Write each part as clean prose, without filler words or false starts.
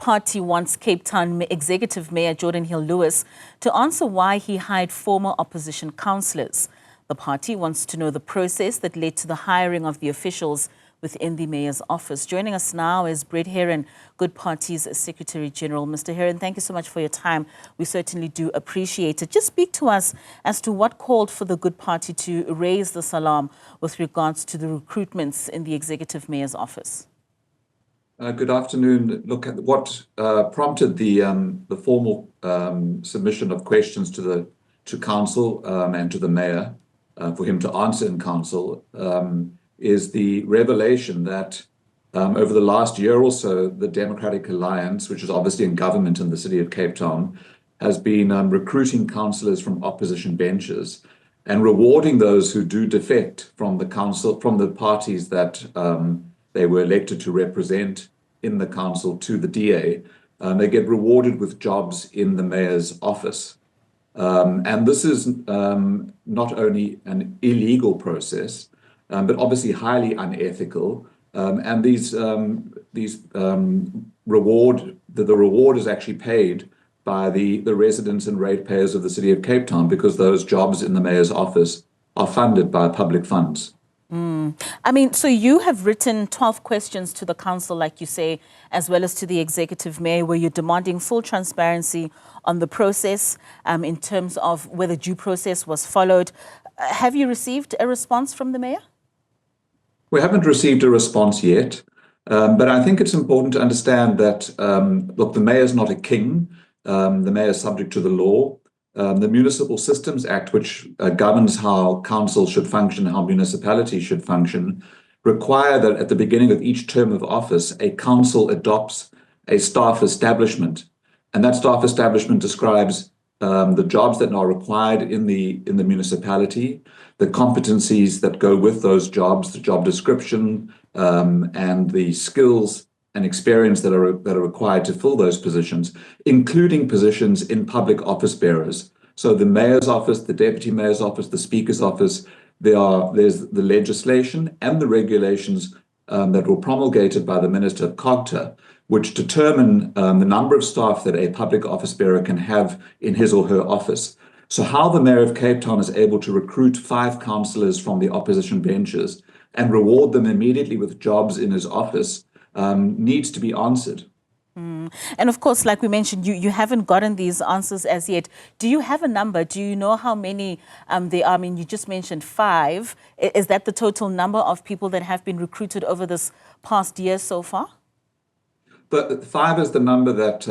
Party wants Cape Town Executive Mayor Geordin Lewis to answer why he hired former opposition councillors. The party wants to know the process that led to the hiring of the officials within the mayor's office. Joining us now is Brett Herron, Good Party's Secretary General. Mr. Herron, thank you so much for your time. We certainly do appreciate it. Just speak to us as to what called for the Good Party to raise this alarm with regards to the recruitments in the Executive Mayor's office. Good afternoon. Look, at what prompted the formal submission of questions to council and to the mayor for him to answer in council is the revelation that over the last year or so, the Democratic Alliance, which is obviously in government in the city of Cape Town, has been recruiting councillors from opposition benches and rewarding those who do defect from the council, from the parties that they were elected to represent in the council to the DA. They get rewarded with jobs in the mayor's office. And this is not only an illegal process, but obviously highly unethical. And the reward is actually paid by the residents and ratepayers of the city of Cape Town, because those jobs in the mayor's office are funded by public funds. I mean, so you have written 12 questions to the council, like you say, as well as to the executive mayor, where you're demanding full transparency on the process in terms of whether due process was followed. Have you received a response from the mayor? We haven't received a response yet, but I think it's important to understand that, look, the mayor is not a king. The mayor is subject to the law. The Municipal Systems Act, which governs how council should function, how municipalities should function, require that at the beginning of each term of office, a council adopts a staff establishment. And that staff establishment describes the jobs that are required in the municipality, the competencies that go with those jobs, the job description, and the skills and experience that are required to fill those positions, including positions in public office bearers. So the mayor's office, the deputy mayor's office, the speaker's office, there's the legislation and the regulations that were promulgated by the Minister of Cogta, which determine the number of staff that a public office bearer can have in his or her office. So how the mayor of Cape Town is able to recruit 5 councillors from the opposition benches and reward them immediately with jobs in his office needs to be answered. And of course, like we mentioned, you haven't gotten these answers as yet. Do you have a number? Do you know how many there are? I mean, you just mentioned 5. Is that the total number of people that have been recruited over this past year so far? But 5 is the number that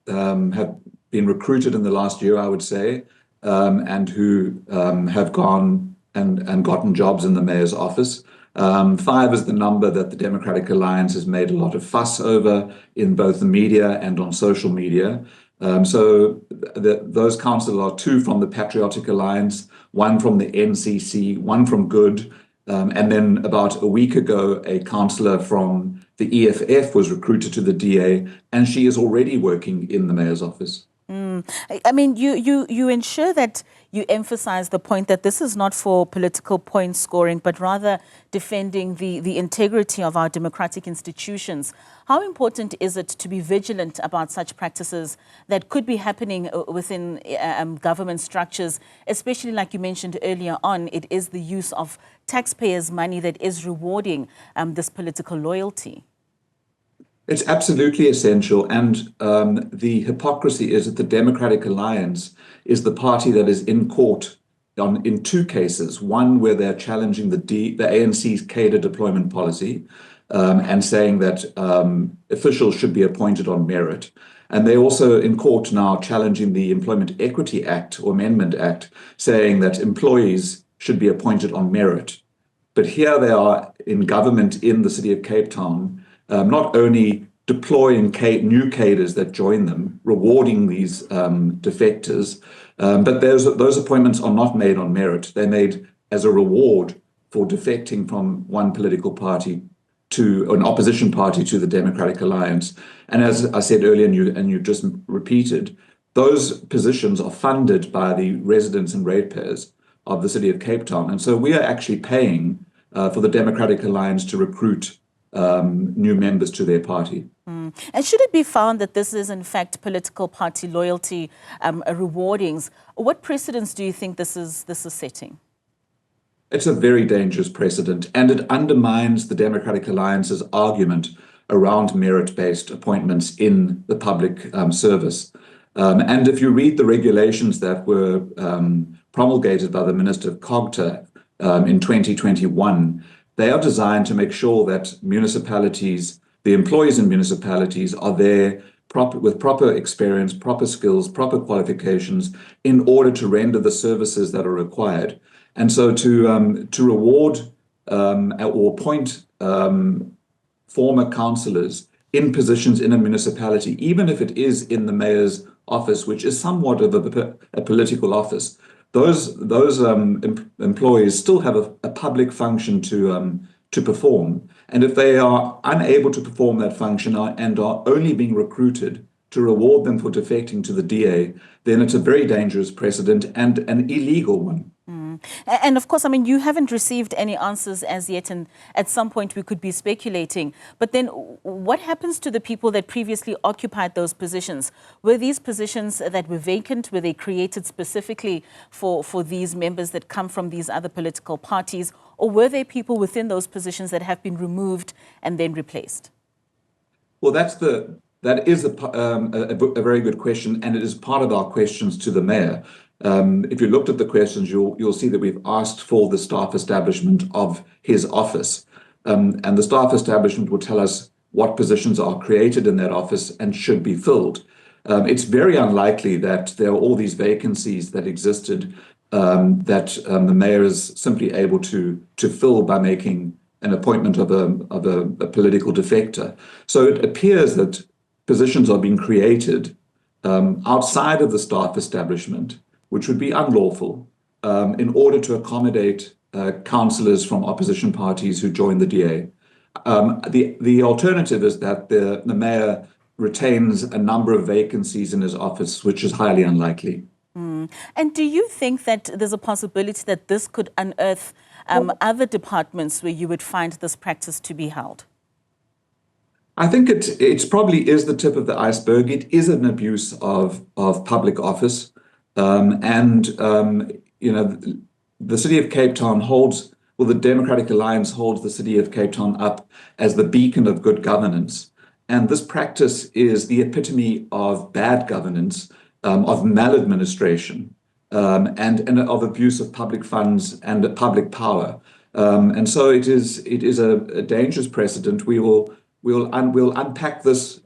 have been recruited in the last year, I would say, and who have gone and gotten jobs in the mayor's office. 5 is the number that the Democratic Alliance has made a lot of fuss over in both the media and on social media. So those councillors are 2 from the Patriotic Alliance, 1 from the NCC, 1 from Good, and then about a week ago, a councillor from the EFF was recruited to the DA, and she is already working in the mayor's office. I mean, you ensure that you emphasize the point that this is not for political point scoring, but rather defending the integrity of our democratic institutions. How important is it to be vigilant about such practices that could be happening within government structures, especially like you mentioned earlier on, it is the use of taxpayers' money that is rewarding this political loyalty? It's absolutely essential, and the hypocrisy is that the Democratic Alliance is the party that is in court in 2 cases. One where they're challenging the ANC's cadre deployment policy and saying that officials should be appointed on merit. And they're also in court now challenging the Employment Equity Act or Amendment Act, saying that employees should be appointed on merit. But here they are in government in the city of Cape Town, not only deploying new cadres that join them, rewarding these defectors, but those appointments are not made on merit. They're made as a reward for defecting from one political party to an opposition party to the Democratic Alliance. And as I said earlier, and you just repeated, those positions are funded by the residents and ratepayers of the city of Cape Town. And so we are actually paying for the Democratic Alliance to recruit new members to their party. And should it be found that this is in fact political party loyalty rewardings, what precedents do you think this is setting? It's a very dangerous precedent, and it undermines the Democratic Alliance's argument around merit-based appointments in the public service. And if you read the regulations that were promulgated by the Minister of Cogta in 2021, they are designed to make sure that municipalities, the employees in municipalities, are there with proper experience, proper skills, proper qualifications in order to render the services that are required. And so to reward or appoint former councillors in positions in a municipality, even if it is in the mayor's office, which is somewhat of a political office, those employees still have a public function to perform. And if they are unable to perform that function and are only being recruited to reward them for defecting to the DA, then it's a very dangerous precedent and an illegal one. And of course, I mean, you haven't received any answers as yet, and at some point we could be speculating. But then what happens to the people that previously occupied those positions? Were these positions that were vacant, were they created specifically for these members that come from these other political parties? Or were there people within those positions that have been removed and then replaced? Well, that is a very good question, and it is part of our questions to the mayor. If you looked at the questions, you'll see that we've asked for the staff establishment of his office. And the staff establishment will tell us what positions are created in that office and should be filled. It's very unlikely that there are all these vacancies that existed that the mayor is simply able to fill by making an appointment of a political defector. So it appears that positions are being created outside of the staff establishment, which would be unlawful, in order to accommodate councillors from opposition parties who join the DA. The alternative is that the mayor retains a number of vacancies in his office, which is highly unlikely. And do you think that there's a possibility that this could unearth other departments where you would find this practice to be held? I think it probably is the tip of the iceberg. It is an abuse of public office. The City of Cape Town the Democratic Alliance holds the City of Cape Town up as the beacon of good governance. And this practice is the epitome of bad governance, of maladministration, and of abuse of public funds and public power. And so it is a dangerous precedent. We'll unpack this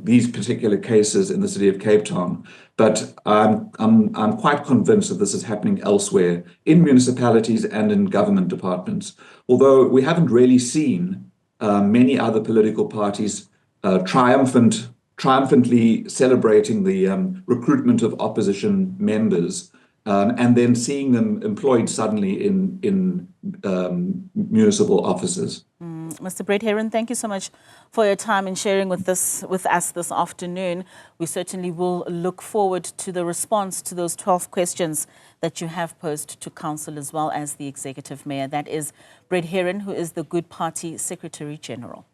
these particular cases in the City of Cape Town, but I'm quite convinced that this is happening elsewhere in municipalities and in government departments. Although we haven't really seen many other political parties triumphantly celebrating the recruitment of opposition members and then seeing them employed suddenly in municipal offices. Mr. Brett Herron, thank you so much for your time and sharing with us this afternoon. We certainly will look forward to the response to those 12 questions that you have posed to Council as well as the Executive Mayor. That is Brett Herron, who is the Good Party Secretary General.